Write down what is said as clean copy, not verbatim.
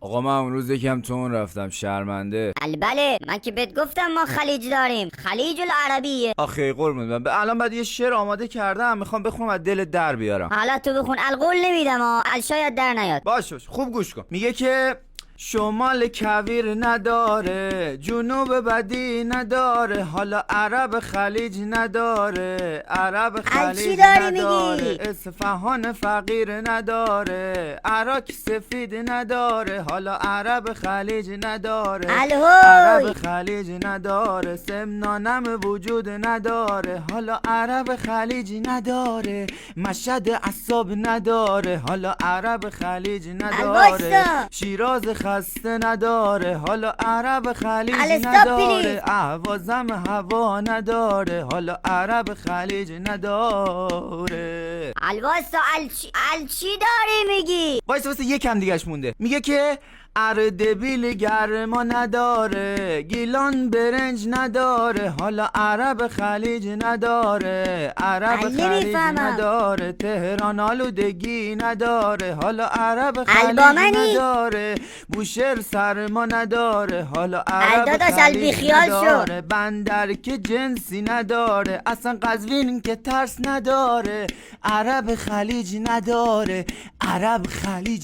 آقا من اون روز یکم تون رفتم شرمنده. بله من که بهت گفتم ما خلیج داریم، خلیج العربیه. آخه قربون من الان بعد یه شعر آماده کردم میخوام بخونم از دل در بیارم. حالا تو بخون، القول نمیدم شاید در نیاد. باش خوب گوش کن. میگه که شمال کویر نداره، جنوب بدی نداره، حالا عرب خلیج نداره، عرب خلیج نداره، اصفهان فقیر نداره، عراق سفید نداره، حالا عرب خلیج نداره، عرب خلیج نداره، سمنانم وجود نداره، حالا عرب خلیج نداره، مشهد عصاب نداره، حالا عرب خلیج نداره، شیراز خسته نداره، حالا عرب خلیج نداره، اهوازم هوا نداره، حالا عرب خلیج نداره. الواسا چی داری میگی؟ واسه یکم دیگهش مونده. میگه که اردبیل گرما نداره، گیلان برنج نداره، حالا عرب خلیج نداره، عرب خلیج نداره، تهران آلودگی نداره، حالا عرب خلیج نداره، بوشهر سرما نداره، حالا عرب خلیج نداره، بندر که جنسی نداره، اصلا قزوین که ترس نداره، عرب خلیج نداره، عرب خلیج